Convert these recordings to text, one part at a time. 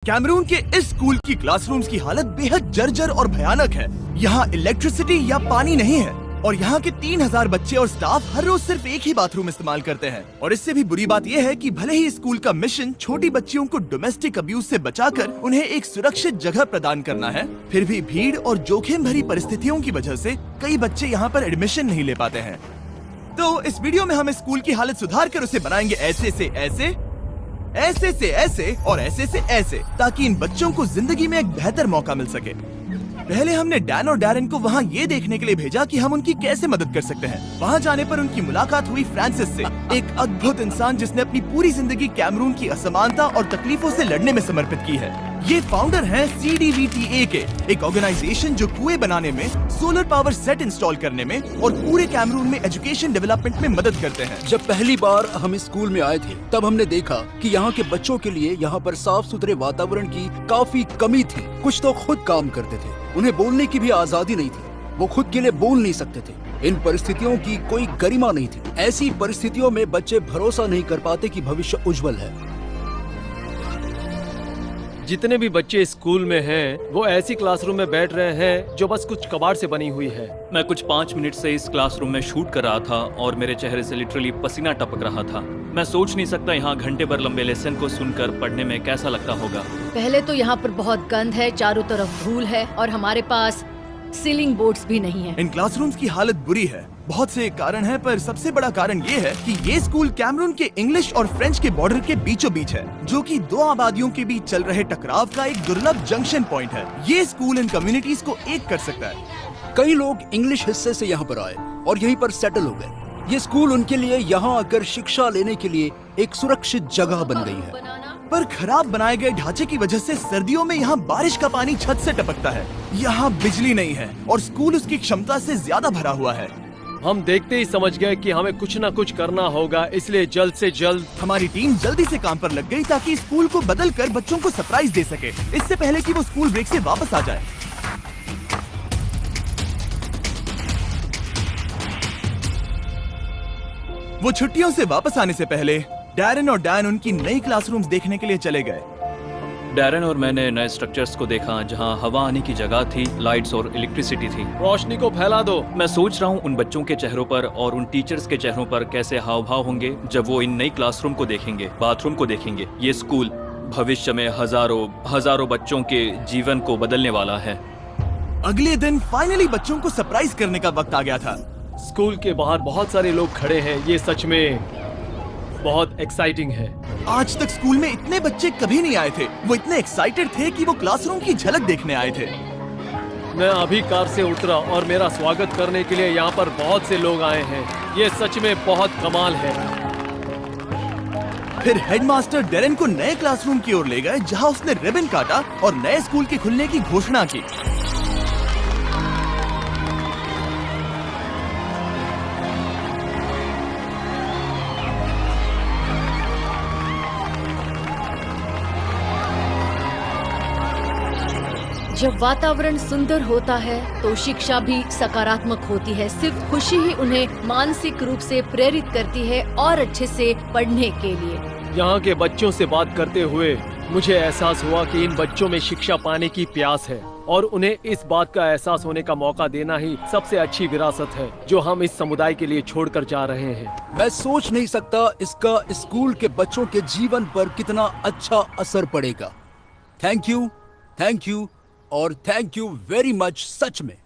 Cameroon के इस school की क्लासरूम्स की हालत बेहद जर्जर और भयानक है। यहाँ इलेक्ट्रिसिटी या पानी नहीं है और यहाँ के 3000 बच्चे और स्टाफ हर रोज सिर्फ एक ही बाथरूम इस्तेमाल करते हैं। और इससे भी बुरी बात यह है कि भले ही स्कूल का मिशन छोटी बच्चियों को डोमेस्टिक अब्यूज से बचाकर उन्हें एक सुरक्षित जगह प्रदान करना है, फिर भी भीड़ और जोखिम भरी परिस्थितियों की वजह से कई बच्चे यहाँ पर एडमिशन नहीं ले पाते हैं। तो इस वीडियो में हम स्कूल की हालत सुधार कर उसे बनाएंगे ऐसे से ऐसे और ऐसे से ऐसे, ताकि इन बच्चों को जिंदगी में एक बेहतर मौका मिल सके। पहले हमने डैन और डैरेन को वहाँ ये देखने के लिए भेजा कि हम उनकी कैसे मदद कर सकते हैं। वहाँ जाने पर उनकी मुलाकात हुई फ्रांसिस से, एक अद्भुत इंसान जिसने अपनी पूरी जिंदगी कैमरून की असमानता और तकलीफों से लड़ने में समर्पित की है। ये फाउंडर हैं CDVTA के, एक ऑर्गेनाइजेशन जो कुएं बनाने में, सोलर पावर सेट इंस्टॉल करने में और पूरे कैमरून में एजुकेशन डेवलपमेंट में मदद करते हैं। जब पहली बार हम इस स्कूल में आए थे तब हमने देखा कि यहाँ के बच्चों के लिए यहाँ पर साफ सुथरे वातावरण की काफी कमी थी। कुछ तो खुद काम करते थे, उन्हें बोलने की भी आजादी नहीं थी, वो खुद के लिए बोल नहीं सकते थे। इन परिस्थितियों की कोई गरिमा नहीं थी। ऐसी परिस्थितियों में बच्चे भरोसा नहीं कर पाते कि भविष्य उज्जवल है। जितने भी बच्चे स्कूल में हैं, वो ऐसी क्लासरूम में बैठ रहे हैं जो बस कुछ कबाड़ से बनी हुई है। मैं कुछ 5 मिनट से इस क्लासरूम में शूट कर रहा था और मेरे चेहरे से लिटरली पसीना टपक रहा था। मैं सोच नहीं सकता यहाँ घंटे भर लंबे लेसन को सुनकर पढ़ने में कैसा लगता होगा। पहले तो यहाँ पर बहुत गंद है, चारों तरफ धूल है और हमारे पास सीलिंग बोर्ड्स भी नहीं है। इन क्लासरूम्स की हालत बुरी है। बहुत से कारण है, पर सबसे बड़ा कारण ये है कि ये स्कूल कैमरून के इंग्लिश और फ्रेंच के बॉर्डर के बीचों बीच है, जो कि दो आबादियों के बीच चल रहे टकराव का एक दुर्लभ जंक्शन पॉइंट है। ये स्कूल इन कम्युनिटीज को एक कर सकता है। कई लोग इंग्लिश हिस्से से यहाँ पर आए और यहीं पर सेटल हो गए। ये स्कूल उनके लिए यहाँ आकर शिक्षा लेने के लिए एक सुरक्षित जगह बन गई है। पर खराब बनाए गए ढांचे की वजह से सर्दियों में यहाँ बारिश का पानी छत से टपकता है। यहाँ बिजली नहीं है और स्कूल उसकी क्षमता से ज्यादा भरा हुआ है। हम देखते ही समझ गए कि हमें कुछ न कुछ करना होगा, इसलिए जल्द से जल्द हमारी टीम जल्दी से काम पर लग गई ताकि स्कूल को बदल कर बच्चों को सरप्राइज दे सके, इससे पहले कि वो स्कूल ब्रेक से वापस आ जाए। वो छुट्टियों से वापस आने से पहले डैरेन और डैन उनकी नई क्लासरूम्स देखने के लिए चले गए। डैरेन और मैंने नए स्ट्रक्चर्स को देखा जहाँ हवा आने की जगह थी, लाइट्स और इलेक्ट्रिसिटी थी। रोशनी को फैला दो। मैं सोच रहा हूँ उन बच्चों के चेहरों पर और उन टीचर्स के चेहरों पर कैसे हाव भाव होंगे जब वो इन नई क्लासरूम को देखेंगे, बाथरूम को देखेंगे। ये स्कूल भविष्य में हजारों बच्चों के जीवन को बदलने वाला है। अगले दिन फाइनली बच्चों को सरप्राइज करने का वक्त आ गया था। स्कूल के बाहर बहुत सारे लोग खड़े हैं। ये सच में बहुत एक्साइटिंग है। आज तक स्कूल में इतने बच्चे कभी नहीं आए थे। वो इतने एक्साइटेड थे कि वो क्लासरूम की झलक देखने आए थे। मैं अभी कार से उतरा और मेरा स्वागत करने के लिए यहाँ पर बहुत से लोग आए हैं। ये सच में बहुत कमाल है। फिर हेडमास्टर डेरेन को नए क्लासरूम की ओर ले गए, जहाँ उसने रिबन काटा और नए स्कूल के खुलने की घोषणा की। जब वातावरण सुंदर होता है तो शिक्षा भी सकारात्मक होती है। सिर्फ खुशी ही उन्हें मानसिक रूप से प्रेरित करती है और अच्छे से पढ़ने के लिए। यहाँ के बच्चों से बात करते हुए मुझे एहसास हुआ कि इन बच्चों में शिक्षा पाने की प्यास है और उन्हें इस बात का एहसास होने का मौका देना ही सबसे अच्छी विरासत है जो हम इस समुदाय के लिए छोड़कर जा रहे हैं। मैं सोच नहीं सकता इसका स्कूल के बच्चों के जीवन पर कितना अच्छा असर पड़ेगा। थैंक यू और थैंक यू वेरी मच। सच में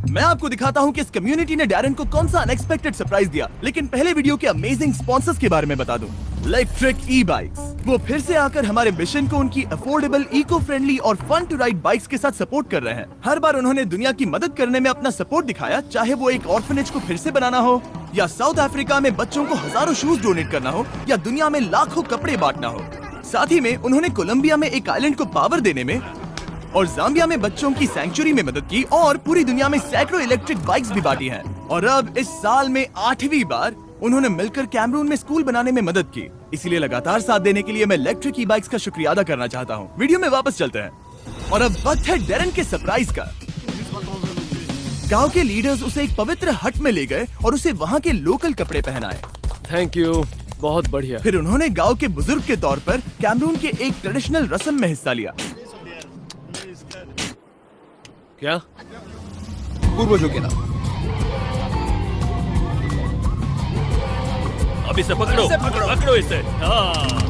मैं आपको दिखाता हूँ कि इस कम्युनिटी ने डैरेन को कौन सा अनएक्सपेक्टेड सरप्राइज दिया, लेकिन पहले वीडियो के अमेजिंग स्पॉन्सर्स के बारे में बता दूं। इलेक्ट्रिक ई-बाइक्स, वो फिर से आकर हमारे मिशन को उनकी अफोर्डेबल, इको फ्रेंडली और फन टू राइड बाइक्स के साथ सपोर्ट कर रहे हैं। हर बार उन्होंने दुनिया की मदद करने में अपना सपोर्ट दिखाया, चाहे वो एक ऑर्फनेज को फिर से बनाना हो, या साउथ अफ्रीका में बच्चों को हजारों शूज डोनेट करना हो, या दुनिया में लाखों कपड़े बांटना हो। साथ ही में उन्होंने कोलंबिया में एक आइलैंड को पावर देने में और जाम्बिया में बच्चों की सैंक्चुरी में मदद की और पूरी दुनिया में सैकड़ों इलेक्ट्रिक बाइक्स भी बांटी हैं। और अब इस साल में 8वीं बार उन्होंने मिलकर कैमरून में स्कूल बनाने में मदद की। इसलिए लगातार साथ देने के लिए मैं इलेक्ट्रिक ई बाइक्स का शुक्रिया अदा करना चाहता हूँ। वीडियो में वापस चलते हैं और अब वक्त है डेरेन के सरप्राइज का। गाँव के लीडर्स उसे एक पवित्र हट में ले गए और उसे वहाँ के लोकल कपड़े पहनाए। Thank you. बहुत बढ़िया। फिर उन्होंने गांव के बुजुर्ग के तौर पर कैमरून के एक ट्रेडिशनल रस्म में हिस्सा लिया। क्या? पूर्वजों के नाम। अब इसे पकड़ो, पकड़ो इसे। हाँ।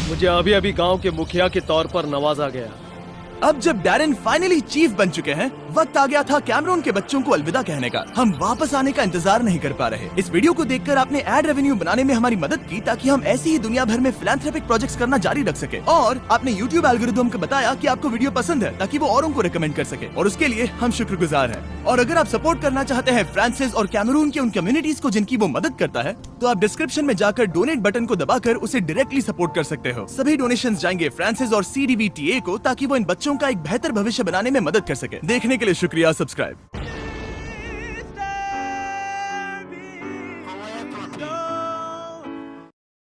मुझे अभी अभी गांव के मुखिया के तौर पर नवाजा गया। अब जब डैरेन फाइनली चीफ बन चुके हैं, वक्त आ गया था कैमरून के बच्चों को अलविदा कहने का। हम वापस आने का इंतजार नहीं कर पा रहे। इस वीडियो को देखकर आपने एड रेवेन्यू बनाने में हमारी मदद की ताकि हम ऐसी ही दुनिया भर में फिलैंथ्रोपिक प्रोजेक्ट्स करना जारी रख सके। और आपने यूट्यूब एल्गोरिथम को बताया कि आपको वीडियो पसंद है ताकि वो औरों को रिकमेंड कर सके, और उसके लिए हम शुक्रगुजार हैं। और अगर आप सपोर्ट करना चाहते हैं फ्रांसिस और कैमरून के उन कम्युनिटीज को जिनकी वो मदद करता है, तो आप डिस्क्रिप्शन में जाकर डोनेट बटन को दबाकर उसे डायरेक्टली सपोर्ट कर सकते हो। सभी डोनेशंस जाएंगे फ्रांसिस और CDVTA को ताकि वो इन बच्चों का एक बेहतर भविष्य बनाने में मदद कर सके। देखने के लिए शुक्रिया। सब्सक्राइब।